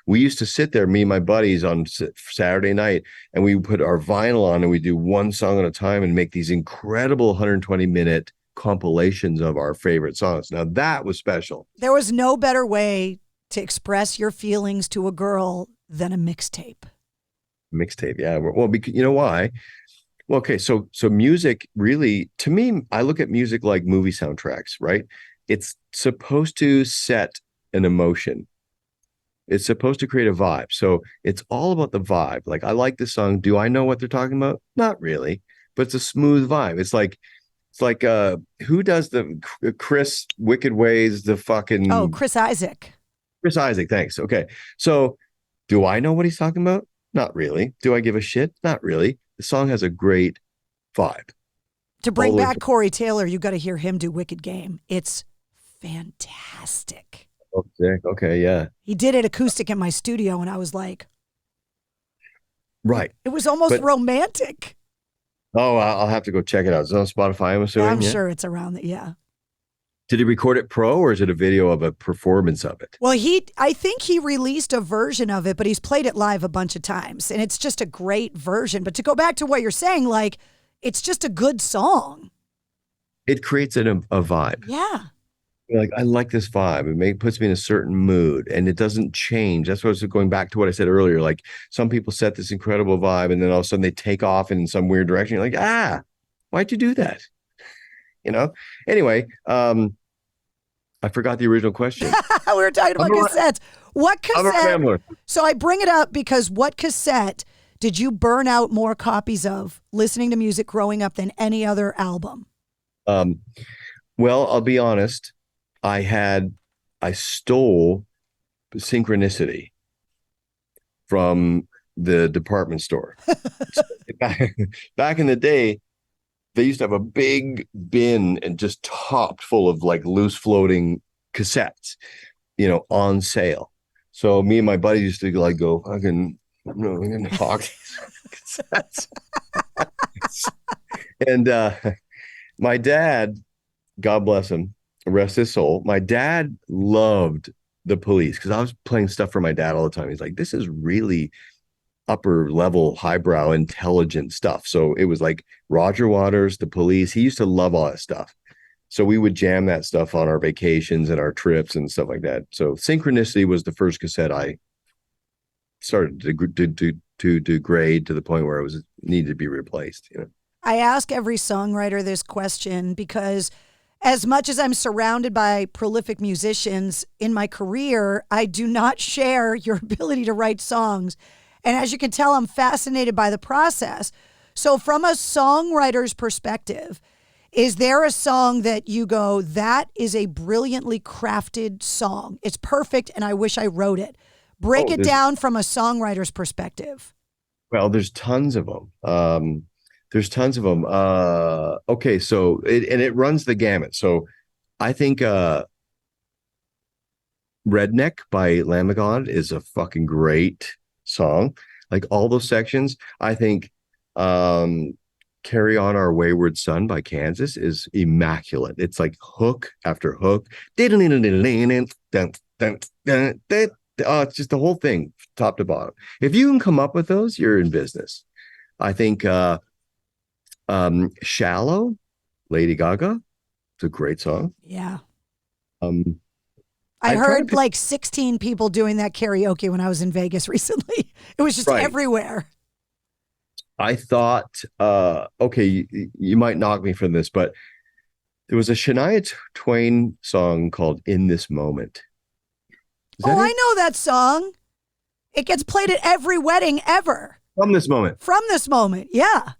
we used to sit there, me and my buddies, on Saturday night, and we would put our vinyl on and we do one song at a time and make these incredible 120-minute compilations of our favorite songs. Now that was special. There was no better way to express your feelings to a girl than a mixtape. Mixtape, yeah. Well, because you know why? Well, okay, so music really, to me, I look at music like movie soundtracks, right? It's supposed to set an emotion. It's supposed to create a vibe. So it's all about the vibe. Like, I like this song. Do I know what they're talking about? Not really, but it's a smooth vibe. It's like who does the Chris Wicked Ways, the fucking... Oh, Chris Isaac. Chris Isaac, thanks. Okay, so do I know what he's talking about? Not really. Do I give a shit? Not really. The song has a great vibe. To bring back Corey Taylor, you got to hear him do Wicked Game. It's fantastic. Okay, yeah. He did it acoustic in my studio, and I was like... Right. It was almost romantic. Oh, I'll have to go check it out. It's on Spotify, I'm assuming? I'm sure it's around yeah. Did he record it pro, or is it a video of a performance of it? Well, I think he released a version of it, but he's played it live a bunch of times, and it's just a great version. But to go back to what you're saying, like, it's just a good song. It creates a vibe. Yeah. Like, I like this vibe. It puts me in a certain mood, and it doesn't change. That's what I was going back to what I said earlier. Like, some people set this incredible vibe, and then all of a sudden they take off in some weird direction. You're like, why'd you do that? Anyway, I forgot the original question. We were talking about cassettes. What cassette? So I bring it up because what cassette did you burn out more copies of listening to music growing up than any other album? Well, I'll be honest. I stole Synchronicity from the department store. Back in the day, they used to have a big bin and just topped full of like loose floating cassettes, on sale. So me and my buddies used to like go fucking, I'm gonna hawk these cassettes. And my dad, God bless him, rest his soul. My dad loved the Police because I was playing stuff for my dad all the time. He's like, this is really upper level, highbrow, intelligent stuff. So it was like Roger Waters, the Police. He used to love all that stuff. So we would jam that stuff on our vacations and our trips and stuff like that. So Synchronicity was the first cassette I started to degrade to the point where it was needed to be replaced. I ask every songwriter this question because as much as I'm surrounded by prolific musicians in my career, I do not share your ability to write songs. And as you can tell, I'm fascinated by the process. So from a songwriter's perspective, is there a song that you go, that is a brilliantly crafted song? It's perfect, and I wish I wrote it. Break it down from a songwriter's perspective. Well, there's tons of them. Okay, so it runs the gamut. So I think Redneck by Lamb of God is a fucking great song. Like all those sections. I think Carry On Our Wayward Son by Kansas is immaculate. It's like hook after hook. It's just the whole thing, top to bottom. If you can come up with those, you're in business. I think "Shallow," Lady Gaga. It's a great song. Yeah. I heard like 16 people doing that karaoke when I was in Vegas recently. It was just everywhere. I thought, okay, you might knock me for this, but there was a Shania Twain song called "In This Moment." I know that song. It gets played at every wedding ever. From This Moment. From This Moment, yeah.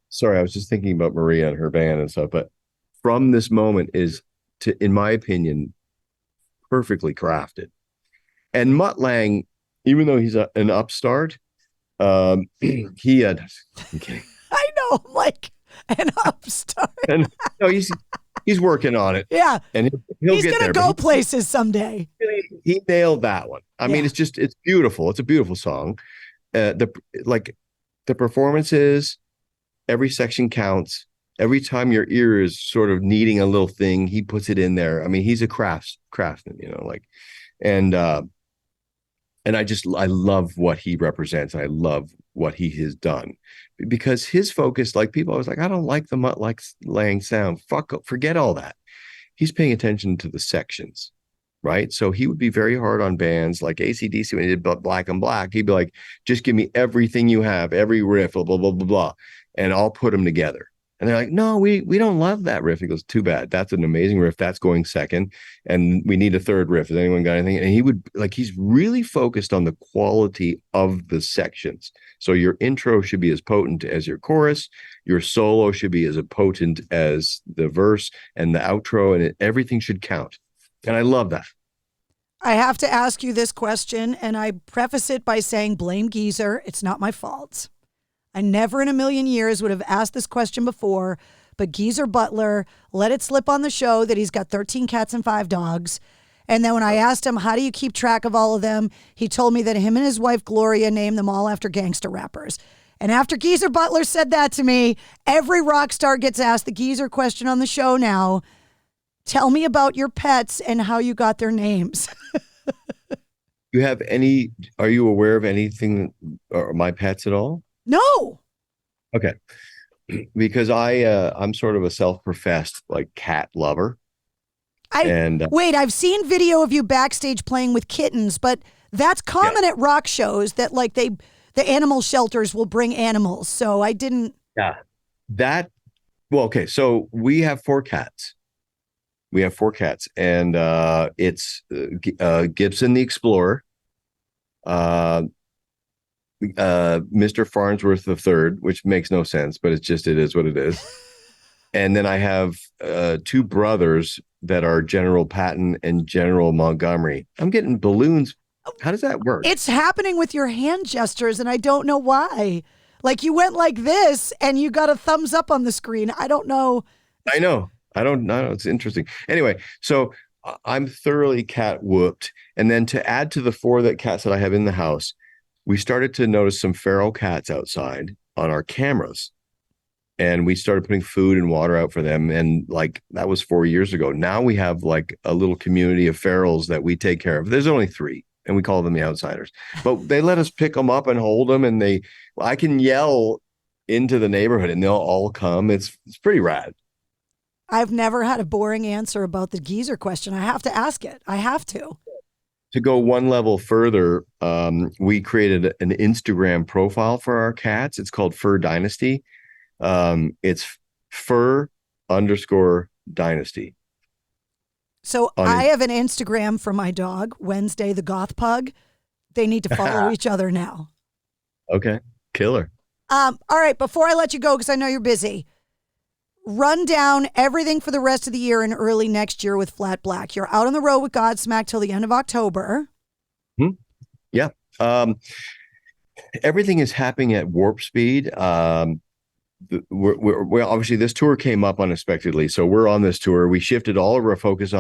Sorry, I was just thinking about Maria and her band and stuff, but "From This Moment" is, in my opinion, perfectly crafted. And Mutt Lange, even though he's an upstart, he had. I'm kidding. I know, I'm like an upstart. And no, he's working on it. Yeah, and he'll he's get gonna there. go places someday. He nailed that one. I mean, it's beautiful. It's a beautiful song. The performances, every section counts. Every time your ear is sort of needing a little thing, he puts it in there. I mean, he's a craftsman, and I love what he represents. I love what he has done, because his focus, like people, I was like, I don't like the Mutt Lange sound. Forget all that. He's paying attention to the sections, right? So he would be very hard on bands like AC/DC when he did Black and Black. He'd be like, just give me everything you have, every riff, blah, blah, blah, blah, blah, and I'll put them together. And they're like, no, we don't love that riff. He goes, too bad. That's an amazing riff. That's going second. And we need a third riff. Has anyone got anything? And he would, he's really focused on the quality of the sections. So your intro should be as potent as your chorus. Your solo should be as potent as the verse and the outro, and everything should count. And I love that. I have to ask you this question, and I preface it by saying, blame Geezer. It's not my fault. I never in a million years would have asked this question before, but Geezer Butler let it slip on the show that he's got 13 cats and 5 dogs. And then when I asked him, how do you keep track of all of them? He told me that him and his wife, Gloria, named them all after gangster rappers. And after Geezer Butler said that to me, every rock star gets asked the Geezer question on the show now. Tell me about your pets and how you got their names. Are you aware of anything, or my pets at all? No. Okay. Because I'm sort of a self-professed cat lover. Wait, I've seen video of you backstage playing with kittens, but that's common at rock shows that the animal shelters will bring animals. So I didn't. Yeah. Okay. So we have 4 cats. And it's Gibson the Explorer, Mr. Farnsworth III, which makes no sense, but it is what it is. And then I have 2 brothers that are General Patton and General Montgomery. I'm getting balloons. How does that work? It's happening with your hand gestures, and I don't know why. You went like this, and you got a thumbs up on the screen. I don't know. I know. I don't know. It's interesting. Anyway, so I'm thoroughly cat whooped. And then to add to the 4 cats that I have in the house, we started to notice some feral cats outside on our cameras, and we started putting food and water out for them. And that was 4 years ago. Now we have a little community of ferals that we take care of. There's only 3, and we call them the Outsiders, but they let us pick them up and hold them. And I can yell into the neighborhood and they'll all come. It's pretty rad. I've never had a boring answer about the Geezer question. I have to ask it. I have to. To go one level further, we created an Instagram profile for our cats. It's called Fur Dynasty. It's Fur_Dynasty. So I have an Instagram for my dog, Wednesday the Goth Pug. They need to follow each other now. Okay, killer. All right, before I let you go, because I know you're busy, run down everything for the rest of the year and early next year with Flat Black. You're out on the road with Godsmack till the end of October. Yeah. Everything is happening at warp speed. We're obviously, this tour came up unexpectedly, so we're on this tour. We shifted all of our focus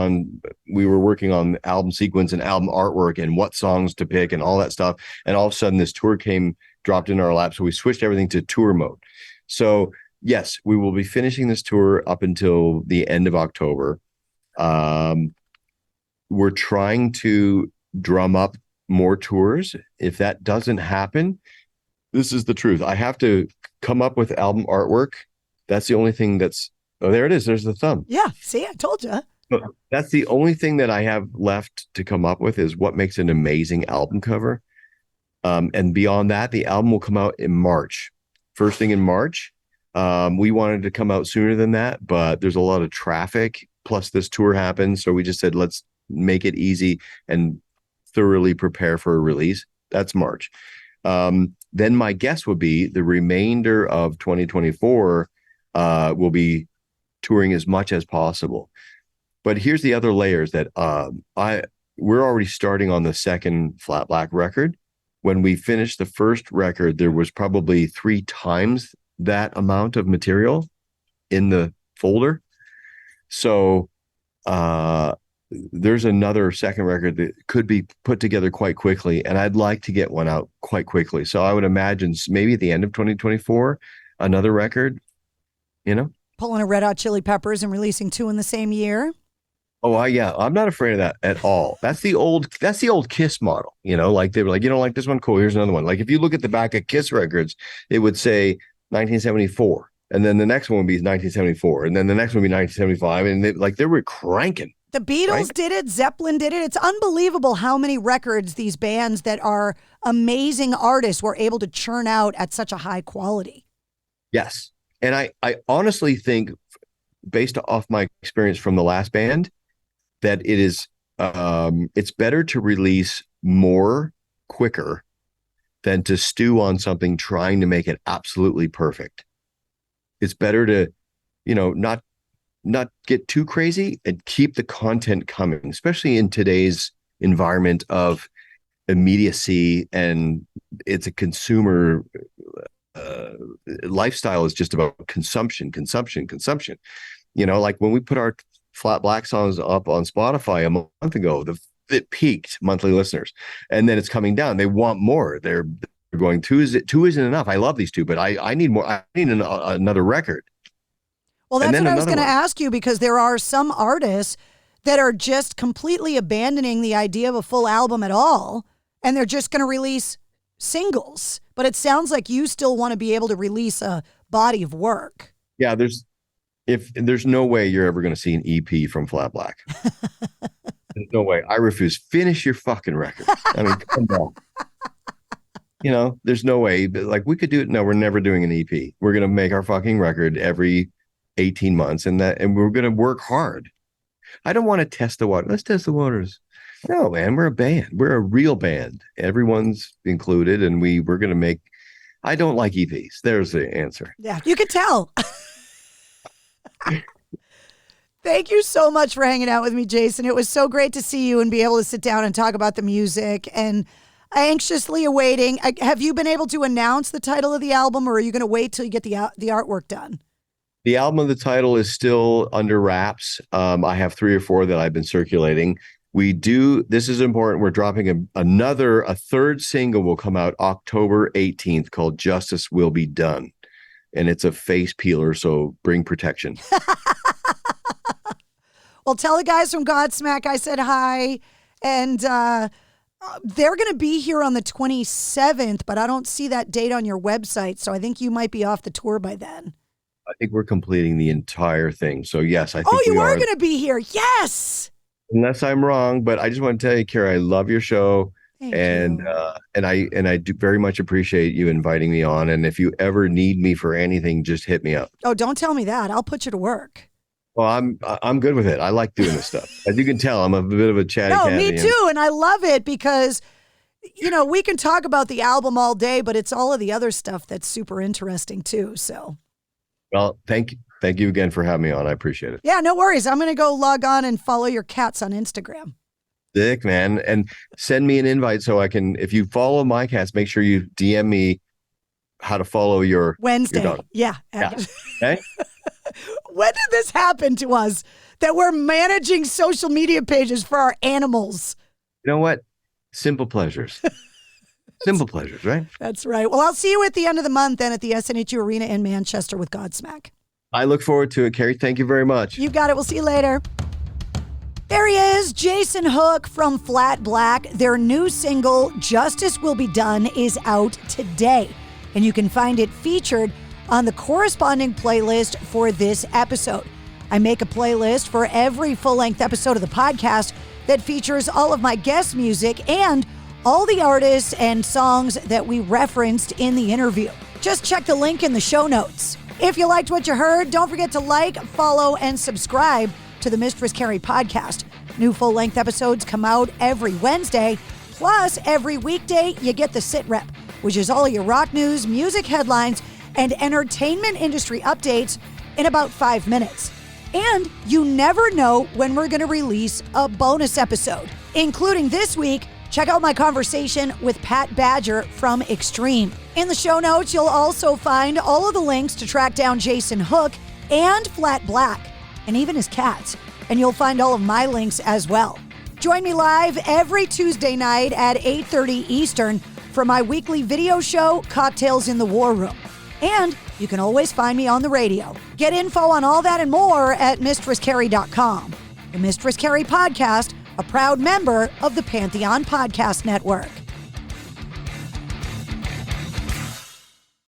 we were working on album sequence and album artwork and what songs to pick and all that stuff. And all of a sudden this tour dropped in our lap. So we switched everything to tour mode. So yes, we will be finishing this tour up until the end of October. we're trying to drum up more tours. If that doesn't happen, this is the truth. I have to come up with album artwork. That's the only thing there it is. There's the thumb. Yeah. See, I told you. That's the only thing that I have left to come up with is what makes an amazing album cover. And beyond that, the album will come out in March. First thing in March. We wanted to come out sooner than that, but there's a lot of traffic. Plus this tour happened. So we just said, let's make it easy and thoroughly prepare for a release. That's March. Then my guess would be the remainder of 2024 will be touring as much as possible. But here's the other layers that we're already starting on the second Flat Black record. When we finished the first record, there was probably 3 times that amount of material in the folder. So there's another second record that could be put together quite quickly, and I'd like to get one out quite quickly. So I would imagine maybe at the end of 2024, another record, Pulling a Red Hot Chili Peppers and releasing 2 in the same year. Oh, yeah. I'm not afraid of that at all. That's the old Kiss model, like they were like, you don't like this one? Cool. Here's another one. Like if you look at the back of Kiss records, it would say 1974. And then the next one would be 1974. And then the next one would be 1975. And they were cranking. The Beatles did it. Zeppelin did it. It's unbelievable how many records these bands that are amazing artists were able to churn out at such a high quality. Yes. And I honestly think, based off my experience from the last band, that it is it's better to release more quicker than to stew on something trying to make it absolutely perfect. It's better to, not get too crazy and keep the content coming, especially in today's environment of immediacy, and it's a consumer lifestyle is just about consumption. Like when we put our Flat Black songs up on Spotify a month ago, it peaked monthly listeners, and then it's coming down. They want more. They're going, two isn't enough. I love these 2, but I need more. I need another record. Well, that's what I was going to ask you, because there are some artists that are just completely abandoning the idea of a full album at all, and they're just going to release singles. But it sounds like you still want to be able to release a body of work. Yeah, there's no way you're ever going to see an EP from Flat Black. There's no way. I refuse. Finish your fucking record. I mean, come on. There's no way. Like we could do it. No, we're never doing an EP. We're going to make our fucking record every 18 months, and we're going to work hard. I don't want to test the water. Let's test the waters. No, man, we're a band. We're a real band. Everyone's included, and we're going to make. I don't like EPs. There's the answer. Yeah, you could tell. Thank you so much for hanging out with me, Jason. It was so great to see you and be able to sit down and talk about the music, and anxiously awaiting. Have you been able to announce the title of the album, or are you going to wait till you get the artwork done? The album of the title is still under wraps. I have 3 or 4 that I've been circulating. This is important. We're dropping a third single will come out October 18th called Justice Will Be Done. And it's a face peeler, so bring protection. Well, tell the guys from Godsmack I said hi. And they're going to be here on the 27th, but I don't see that date on your website. So I think you might be off the tour by then. I think we're completing the entire thing. So yes, I think you are going to be here. Yes. Unless I'm wrong, but I just want to tell you, Carrie, I love your show. Thank you. I do very much appreciate you inviting me on. And if you ever need me for anything, just hit me up. Oh, don't tell me that. I'll put you to work. Well, I'm good with it. I like doing this stuff. As you can tell, I'm a bit of a chatty cat. No, me too. And I love it because, we can talk about the album all day, but it's all of the other stuff that's super interesting too. So. Well, thank you again for having me on. I appreciate it. Yeah, no worries. I'm going to go log on and follow your cats on Instagram. Sick, man. And send me an invite so I can, if you follow my cats, make sure you DM me how to follow your Wednesday. Your dog. Yeah. Okay. When did this happen to us that we're managing social media pages for our animals? You know what? Simple pleasures. Simple pleasures, right? That's right. Well, I'll see you at the end of the month then at the SNHU Arena in Manchester with Godsmack. I look forward to it, Carrie. Thank you very much. You got it. We'll see you later. There he is. is Jason Hook from Flat Black. Their new single, Justice Will Be Done, is out today. And you can find it featured on the corresponding playlist for this episode. I make a playlist for every full-length episode of the podcast that features all of my guest music and all the artists and songs that we referenced in the interview. Just check the link in the show notes. If you liked what you heard, don't forget to like, follow, and subscribe to the Mistress Carrie podcast. New full-length episodes come out every Wednesday. Plus, every weekday, you get the Sit Rep, which is all your rock news, music headlines, and entertainment industry updates in about 5 minutes. And you never know when we're going to release a bonus episode, including this week. Check out my conversation with Pat Badger from Extreme. In the show notes, you'll also find all of the links to track down Jason Hook and Flat Black, and even his cats. And you'll find all of my links as well. Join me live every Tuesday night at 8:30 Eastern for my weekly video show, Cocktails in the War Room. And you can always find me on the radio. Get info on all that and more at mistresscarrie.com. The Mistress Carrie Podcast, a proud member of the Pantheon Podcast Network.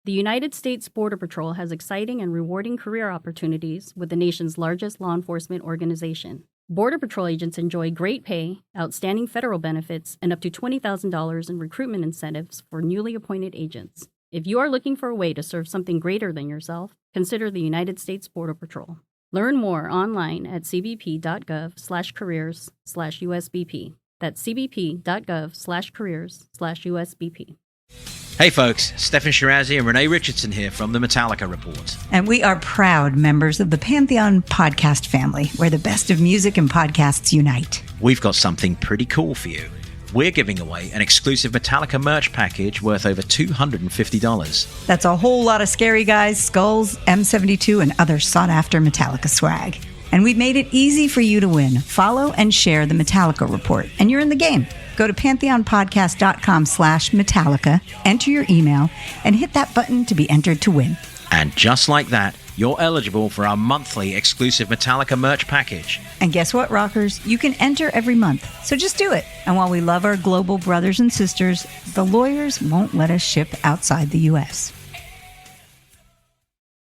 The United States Border Patrol has exciting and rewarding career opportunities with the nation's largest law enforcement organization. Border Patrol agents enjoy great pay, outstanding federal benefits, and up to $20,000 in recruitment incentives for newly appointed agents. If you are looking for a way to serve something greater than yourself, consider the United States Border Patrol. Learn more online at cbp.gov/careers/USBP. That's cbp.gov/careers/USBP. Hey folks, Stefan Shirazi and Renee Richardson here from the Metallica Report. And we are proud members of the Pantheon podcast family, where the best of music and podcasts unite. We've got something pretty cool for you. We're giving away an exclusive Metallica merch package worth over $250. That's a whole lot of Scary Guys, skulls, M72, and other sought-after Metallica swag. And we've made it easy for you to win. Follow and share the Metallica Report, and you're in the game. Go to pantheonpodcast.com/Metallica, enter your email, and hit that button to be entered to win. And just like that, you're eligible for our monthly exclusive Metallica merch package. And guess what, rockers? You can enter every month, so just do it. And while we love our global brothers and sisters, the lawyers won't let us ship outside the U.S.